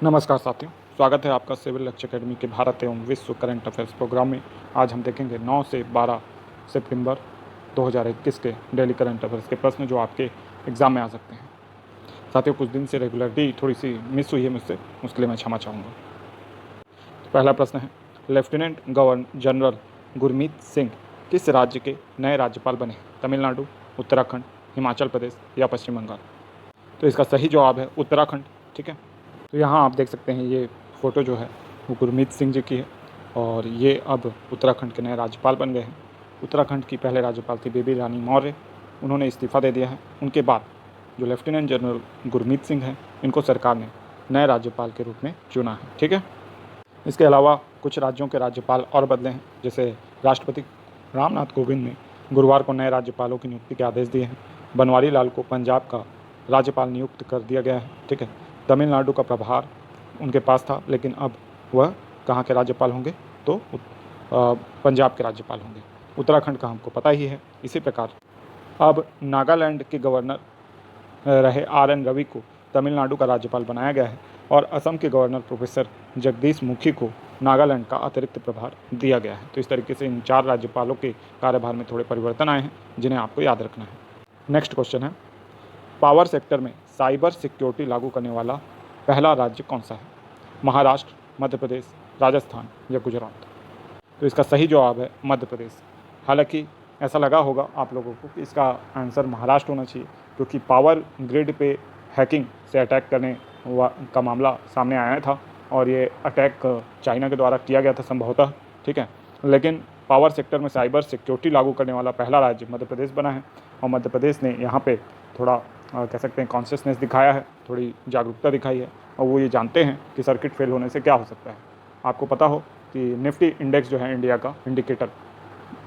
नमस्कार साथियों, स्वागत है आपका सिविल लक्ष्य अकेडमी के भारत एवं विश्व करंट अफेयर्स प्रोग्राम में। आज हम देखेंगे 9 से 12 सितंबर 2021 के डेली करंट अफेयर्स के प्रश्न जो आपके एग्ज़ाम में आ सकते हैं। साथियों, कुछ दिन से रेगुलरिटी थोड़ी सी मिस हुई है मुझसे, उसके लिए मैं क्षमा चाहूँगा। तो पहला प्रश्न है, lieutenant governor general Gurmeet Singh किस राज्य के नए राज्यपाल बने? तमिलनाडु, उत्तराखंड, हिमाचल प्रदेश या पश्चिम बंगाल? तो इसका सही जवाब है उत्तराखंड। ठीक है, तो यहाँ आप देख सकते हैं ये फ़ोटो जो है वो गुरमीत सिंह जी की है और ये अब उत्तराखंड के नए राज्यपाल बन गए हैं। उत्तराखंड की पहले राज्यपाल थी बेबी रानी मौर्य, उन्होंने इस्तीफ़ा दे दिया है। उनके बाद जो लेफ्टिनेंट जनरल गुरमीत सिंह हैं, इनको सरकार ने नए राज्यपाल के रूप में चुना है। ठीक है, इसके अलावा कुछ राज्यों के राज्यपाल और बदले हैं, जैसे राष्ट्रपति रामनाथ कोविंद ने गुरुवार को नए राज्यपालों की नियुक्ति के आदेश दिए हैं। बनवारी लाल को पंजाब का राज्यपाल नियुक्त कर दिया गया है। ठीक है, तमिलनाडु का प्रभार उनके पास था, लेकिन अब वह कहाँ के राज्यपाल होंगे? तो पंजाब के राज्यपाल होंगे। उत्तराखंड का हमको पता ही है। इसी प्रकार अब नागालैंड के गवर्नर रहे RN रवि को तमिलनाडु का राज्यपाल बनाया गया है और असम के गवर्नर प्रोफेसर जगदीश मुखी को नागालैंड का अतिरिक्त प्रभार दिया गया है। तो इस तरीके से इन 4 राज्यपालों के कार्यभार में थोड़े परिवर्तन आए हैं, जिन्हें आपको याद रखना है। नेक्स्ट क्वेश्चन है, पावर सेक्टर में साइबर सिक्योरिटी लागू करने वाला पहला राज्य कौन सा है? महाराष्ट्र, मध्य प्रदेश, राजस्थान या गुजरात? तो इसका सही जवाब है मध्य प्रदेश। हालांकि ऐसा लगा होगा आप लोगों को कि इसका आंसर महाराष्ट्र होना चाहिए, क्योंकि पावर ग्रिड पे हैकिंग से अटैक करने का मामला सामने आया था और ये अटैक चाइना के द्वारा किया गया था संभवतः। ठीक है, लेकिन पावर सेक्टर में साइबर सिक्योरिटी लागू करने वाला पहला राज्य मध्य प्रदेश बना है और मध्य प्रदेश ने यहाँ पे थोड़ा कह सकते हैं कॉन्शियसनेस दिखाया है, थोड़ी जागरूकता दिखाई है और वो ये जानते हैं कि सर्किट फेल होने से क्या हो सकता है। आपको पता हो कि निफ्टी इंडेक्स जो है इंडिया का इंडिकेटर,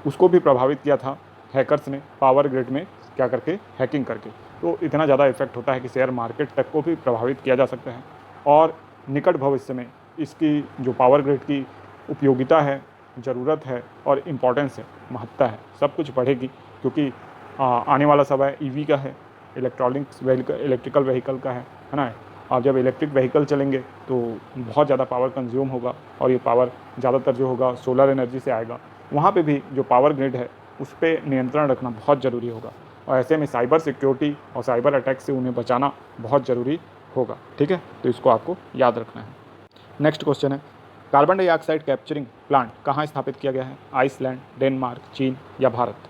उसको भी प्रभावित किया था हैकर्स ने पावर ग्रिड में क्या करके, हैकिंग करके। तो इतना ज़्यादा इफेक्ट होता है कि शेयर मार्केट तक को भी प्रभावित किया जा सकता है और निकट भविष्य में इसकी जो पावर ग्रिड की उपयोगिता है, ज़रूरत है और इम्पोर्टेंस है, महत्ता है, सब कुछ बढ़ेगी, क्योंकि आने वाला समय EV का है, इलेक्ट्रिकल व्हीकल का है ना। और जब इलेक्ट्रिक व्हीकल चलेंगे तो बहुत ज़्यादा पावर कंज्यूम होगा और ये पावर ज़्यादातर जो होगा सोलर एनर्जी से आएगा। वहाँ पे भी जो पावर ग्रिड है उस पर नियंत्रण रखना बहुत ज़रूरी होगा और ऐसे में साइबर सिक्योरिटी और साइबर अटैक से उन्हें बचाना बहुत ज़रूरी होगा। ठीक है, तो इसको आपको याद रखना है। नेक्स्ट क्वेश्चन है, कार्बन डाइऑक्साइड कैप्चरिंग प्लांट कहाँ स्थापित किया गया है? आइसलैंड, डेनमार्क, चीन या भारत?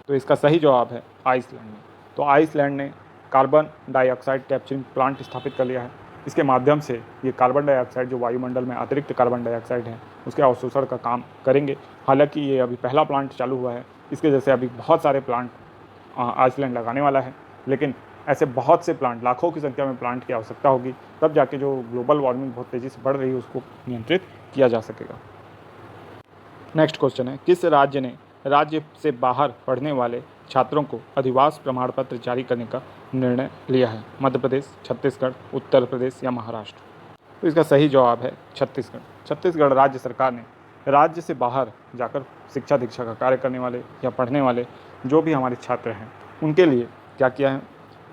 तो इसका सही जवाब है आइसलैंड में। तो आइसलैंड ने कार्बन डाइऑक्साइड कैप्चरिंग प्लांट स्थापित कर लिया है। इसके माध्यम से ये कार्बन डाइऑक्साइड जो वायुमंडल में अतिरिक्त कार्बन डाइऑक्साइड है उसके अवशोषण का काम करेंगे। हालांकि ये अभी पहला प्लांट चालू हुआ है, इसके जैसे अभी बहुत सारे प्लांट आइसलैंड लगाने वाला है, लेकिन ऐसे बहुत से प्लांट, लाखों की संख्या में प्लांट की आवश्यकता होगी, तब जाके जो ग्लोबल वार्मिंग बहुत तेज़ी से बढ़ रही है उसको नियंत्रित किया जा सकेगा। नेक्स्ट क्वेश्चन है, किस राज्य ने राज्य से बाहर पढ़ने वाले छात्रों को अधिवास प्रमाण पत्र जारी करने का निर्णय लिया है? मध्य प्रदेश, छत्तीसगढ़, उत्तर प्रदेश या महाराष्ट्र? तो इसका सही जवाब है छत्तीसगढ़। छत्तीसगढ़ राज्य सरकार ने राज्य से बाहर जाकर शिक्षा दीक्षा का कार्य करने वाले या पढ़ने वाले जो भी हमारे छात्र हैं उनके लिए क्या किया है,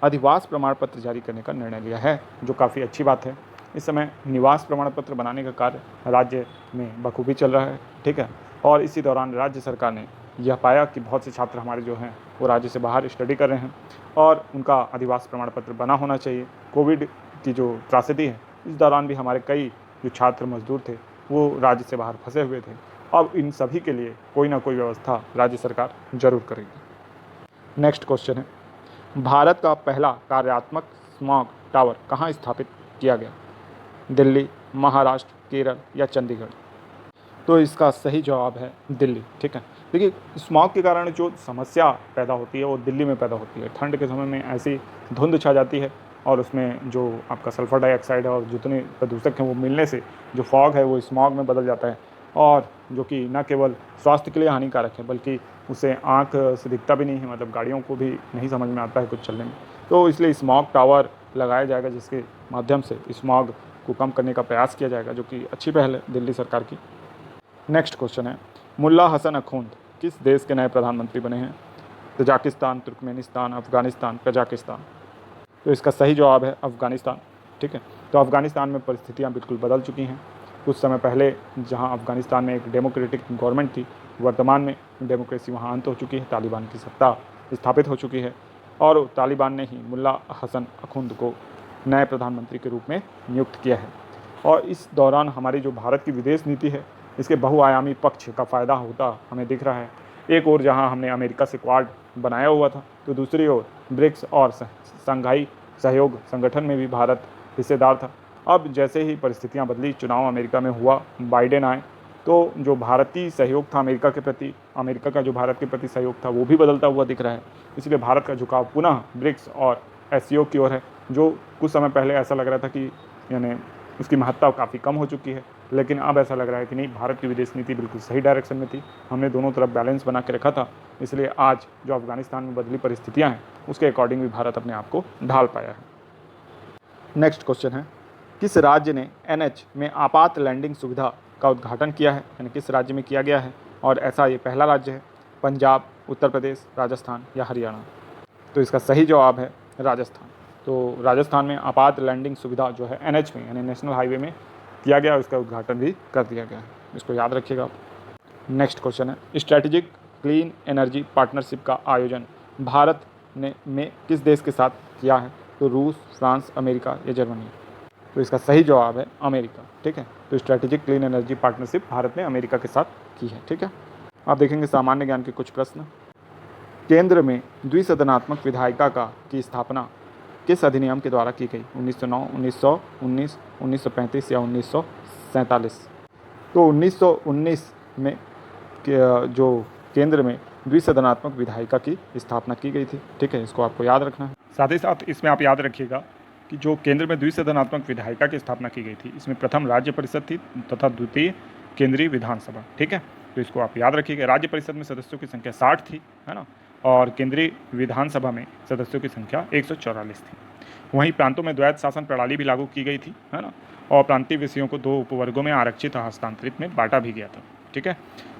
अधिवास प्रमाण पत्र जारी करने का निर्णय लिया है, जो काफ़ी अच्छी बात है। इस समय निवास प्रमाण पत्र बनाने का कार्य राज्य में बखूबी चल रहा है। ठीक है, और इसी दौरान राज्य सरकार ने यह पाया कि बहुत से छात्र हमारे जो हैं वो राज्य से बाहर स्टडी कर रहे हैं और उनका अधिवास प्रमाण पत्र बना होना चाहिए। कोविड की जो त्रासदी है, इस दौरान भी हमारे कई जो छात्र मजदूर थे वो राज्य से बाहर फंसे हुए थे। अब इन सभी के लिए कोई ना कोई व्यवस्था राज्य सरकार जरूर करेगी। नेक्स्ट क्वेश्चन है, भारत का पहला कार्यात्मक स्मॉग टावर कहाँ स्थापित किया गया? दिल्ली, महाराष्ट्र, केरल या चंडीगढ़? तो इसका सही जवाब है दिल्ली। ठीक है, देखिए स्मॉग के कारण जो समस्या पैदा होती है वो दिल्ली में पैदा होती है। ठंड के समय में ऐसी धुंध छा जाती है और उसमें जो आपका सल्फर डाइऑक्साइड है और जितने प्रदूषक हैं वो मिलने से जो फॉग है वो स्मॉग में बदल जाता है और जो कि न केवल स्वास्थ्य के लिए हानिकारक है बल्कि उससे आँख से दिखता भी नहीं है, मतलब गाड़ियों को भी नहीं समझ में आता है कुछ चलने में। तो इसलिए स्मॉग टावर लगाया जाएगा जिसके माध्यम से स्मॉग को कम करने का प्रयास किया जाएगा, जो कि अच्छी पहल है दिल्ली सरकार की। नेक्स्ट क्वेश्चन है, मुल्ला हसन अखुंद किस देश के नए प्रधानमंत्री बने हैं? Tajikistan, Turkmenistan, Afghanistan, Kazakhstan? तो इसका सही जवाब है अफगानिस्तान। ठीक है। तो अफ़गानिस्तान में परिस्थितियाँ बिल्कुल बदल चुकी हैं। कुछ समय पहले जहाँ अफ़गानिस्तान में एक डेमोक्रेटिक गवर्नमेंट थी, वर्तमान में डेमोक्रेसी वहाँ अंत हो चुकी है, तालिबान की सत्ता स्थापित हो चुकी है और तालिबान ने ही मुल्ला हसन अखुंद को नए प्रधानमंत्री के रूप में नियुक्त किया है। और इस दौरान हमारी जो भारत की विदेश नीति है, इसके बहुआयामी पक्ष का फ़ायदा होता हमें दिख रहा है। एक ओर जहां हमने अमेरिका से क्वाड बनाया हुआ था, तो दूसरी ओर ब्रिक्स और शंघाई सहयोग संगठन में भी भारत हिस्सेदार था। अब जैसे ही परिस्थितियां बदली, चुनाव अमेरिका में हुआ, बाइडेन आए, तो जो भारतीय सहयोग था अमेरिका के प्रति, अमेरिका का जो भारत के प्रति सहयोग था, वो भी बदलता हुआ दिख रहा है। इसलिए भारत का झुकाव पुनः ब्रिक्स और एससीओ की ओर है, जो कुछ समय पहले ऐसा लग रहा था कि यानी उसकी महत्ता काफ़ी कम हो चुकी है, लेकिन अब ऐसा लग रहा है कि नहीं, भारत की विदेश नीति बिल्कुल सही डायरेक्शन में थी, हमने दोनों तरफ बैलेंस बना के रखा था। इसलिए आज जो अफ़गानिस्तान में बदली परिस्थितियां हैं, उसके अकॉर्डिंग भी भारत अपने आप को ढाल पाया है। नेक्स्ट क्वेश्चन है, किस राज्य ने एनएच में आपात लैंडिंग सुविधा का उद्घाटन किया है, यानी किस राज्य में किया गया है, और ऐसा ये पहला राज्य है? पंजाब, उत्तर प्रदेश, राजस्थान या हरियाणा? तो इसका सही जवाब है राजस्थान। तो राजस्थान में आपात लैंडिंग सुविधा जो है एनएच में, यानी नेशनल हाईवे में किया गया, उसका उद्घाटन भी कर दिया गया है, इसको याद रखिएगा आप। नेक्स्ट क्वेश्चन है, स्ट्रैटेजिक क्लीन एनर्जी पार्टनरशिप का आयोजन भारत ने में किस देश के साथ किया है? तो रूस, फ्रांस, अमेरिका या जर्मनी? तो इसका सही जवाब है अमेरिका, ठीक है। तो strategic clean energy partnership Bharat ने अमेरिका के साथ की है, ठीक है। आप देखेंगे सामान्य ज्ञान के कुछ प्रश्न। केंद्र में द्विसदनात्मक विधायिका की स्थापना किस अधिनियम के द्वारा की गई? 1909, 1919, 1935 या 1947? तो 1919 में जो केंद्र में द्विसदनात्मक विधायिका की स्थापना की गई थी, ठीक है, इसको आपको याद रखना है। साथ ही साथ इसमें आप याद रखिएगा कि जो केंद्र में द्विसदनात्मक विधायिका की स्थापना की गई थी, इसमें प्रथम राज्य परिषद थी तथा द्वितीय केंद्रीय विधानसभा, ठीक है। तो इसको आप याद रखिएगा। राज्य परिषद में सदस्यों की संख्या 60 थी, है ना, और केंद्रीय विधानसभा में सदस्यों की संख्या 144 थी। वहीं प्रांतों में द्वैत शासन प्रणाली भी लागू की गई थी, है ना, और प्रांतीय विषयों को 2 उपवर्गों में आरक्षित और हस्तांतरित में बांटा भी गया था, ठीक है।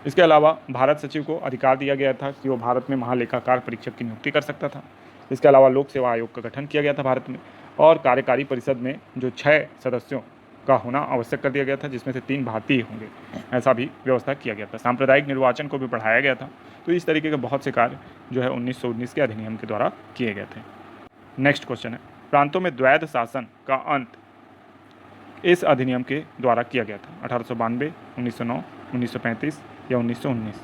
इसके अलावा भारत सचिव को अधिकार दिया गया था कि वो भारत में महालेखाकार परीक्षक की नियुक्ति कर सकता था। इसके अलावा लोक सेवा आयोग का गठन किया गया था भारत में, और कार्यकारी परिषद में जो 6 सदस्यों का होना आवश्यक कर दिया गया था, जिसमें से 3 भारतीय होंगे, ऐसा भी व्यवस्था किया गया था। सांप्रदायिक निर्वाचन को भी बढ़ाया गया था। तो इस तरीके के बहुत से कार्य जो है 1919 के अधिनियम के द्वारा किए गए थे। नेक्स्ट क्वेश्चन है, प्रांतों में द्वैध शासन का अंत इस अधिनियम के द्वारा किया गया था? 1892, 1909, 1935 या 1919?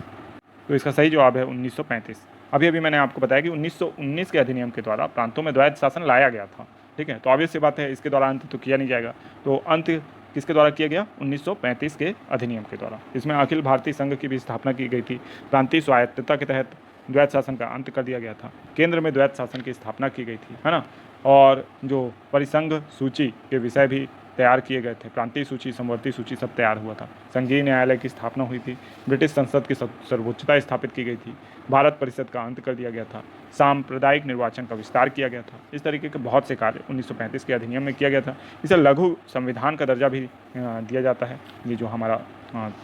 तो इसका सही जवाब है 1935। अभी मैंने आपको बताया कि 1919 के अधिनियम के द्वारा प्रांतों में द्वैध शासन लाया गया था, ठीक है। तो ऑब्वियस सी बात है, इसके द्वारा अंत तो किया नहीं जाएगा। तो अंत किसके द्वारा किया गया? 1935 के अधिनियम के द्वारा। इसमें अखिल भारतीय संघ की भी स्थापना की गई थी। प्रांतीय स्वायत्तता के तहत द्वैध शासन का अंत कर दिया गया था। केंद्र में द्वैध शासन की स्थापना की गई थी, है ना, और जो परिसंघ सूची के विषय भी तैयार किए गए थे। प्रांतीय सूची, समवर्ती सूची सब तैयार हुआ था। संघीय न्यायालय की स्थापना हुई थी। ब्रिटिश संसद की सर्वोच्चता स्थापित की गई थी। भारत परिषद का अंत कर दिया गया था। सांप्रदायिक निर्वाचन का विस्तार किया गया था। इस तरीके के बहुत से कार्य 1935 के अधिनियम में किया गया था। इसे लघु संविधान का दर्जा भी दिया जाता है, ये जो हमारा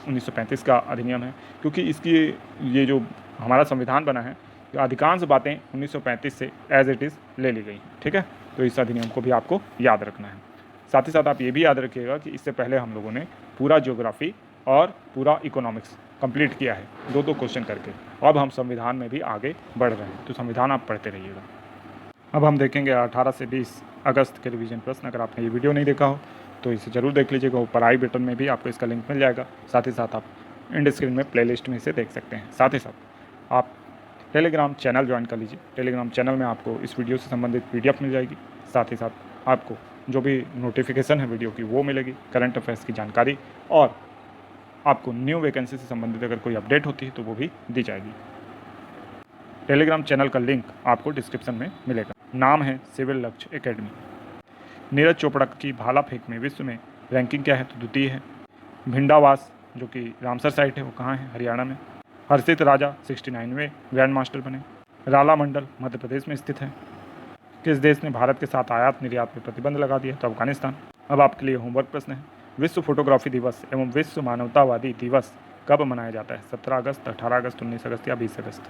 1935 का अधिनियम है, क्योंकि इसकी ये जो हमारा संविधान बना है, अधिकांश बातें 1935 से एज इट इज़ ले ली गई, ठीक है। तो इस अधिनियम को भी आपको याद रखना है। साथ ही साथ आप ये भी याद रखिएगा कि इससे पहले हम लोगों ने पूरा ज्योग्राफी और पूरा इकोनॉमिक्स कंप्लीट किया है, 2-2 क्वेश्चन करके। अब हम संविधान में भी आगे बढ़ रहे हैं, तो संविधान आप पढ़ते रहिएगा। अब हम देखेंगे 18 से 20 अगस्त के रिवीजन प्रश्न। अगर आपने ये वीडियो नहीं देखा हो तो इसे ज़रूर देख लीजिएगा। ऊपर आई बटन में भी आपको इसका लिंक मिल जाएगा। साथ ही साथ आप इंड स्क्रीन में प्लेलिस्ट में इसे देख सकते हैं। साथ ही साथ आप टेलीग्राम चैनल ज्वाइन कर लीजिए। टेलीग्राम चैनल में आपको इस वीडियो से संबंधित PDF मिल जाएगी। साथ ही साथ आपको जो भी नोटिफिकेशन है वीडियो की वो मिलेगी, करंट अफेयर्स की जानकारी, और आपको न्यू वैकेंसी से संबंधित अगर कोई अपडेट होती है तो वो भी दी जाएगी। टेलीग्राम चैनल का लिंक आपको डिस्क्रिप्शन में मिलेगा। नाम है सिविल लक्ष्य एकेडमी। नीरज चोपड़ा की भाला फेंक में विश्व में रैंकिंग क्या है? तो द्वितीय है। भिंडावास जो कि रामसर साइट है वो कहाँ है? हरियाणा में। हर्षित राजा 69वें ग्रैंड मास्टर बने। राला मंडल मध्य प्रदेश में स्थित है। किस देश ने भारत के साथ आयात निर्यात पर प्रतिबंध लगा दिया? तो अफगानिस्तान। अब आपके लिए होमवर्क प्रश्न है, विश्व फोटोग्राफी दिवस एवं विश्व मानवतावादी दिवस कब मनाया जाता है? 17 अगस्त, 18 अगस्त, 19 अगस्त या 20 अगस्त?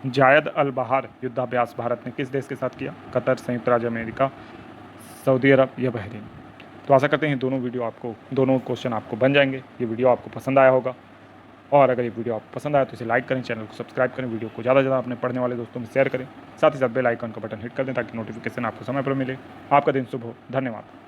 जायद अल बहार युद्धाभ्यास भारत ने किस देश के साथ किया? कतर, संयुक्त राज्य अमेरिका, सऊदी अरब या बहरीन? तो आशा करते हैं दोनों क्वेश्चन आपको बन जाएंगे। ये वीडियो आपको पसंद आया होगा, और अगर ये वीडियो आपको पसंद आया तो इसे लाइक करें, चैनल को सब्सक्राइब करें, वीडियो को ज़्यादा से ज़्यादा अपने पढ़ने वाले दोस्तों में शेयर करें, साथ ही साथ बेल आइकन का बटन हिट कर दें ताकि नोटिफिकेशन आपको समय पर मिले। आपका दिन शुभ हो। धन्यवाद।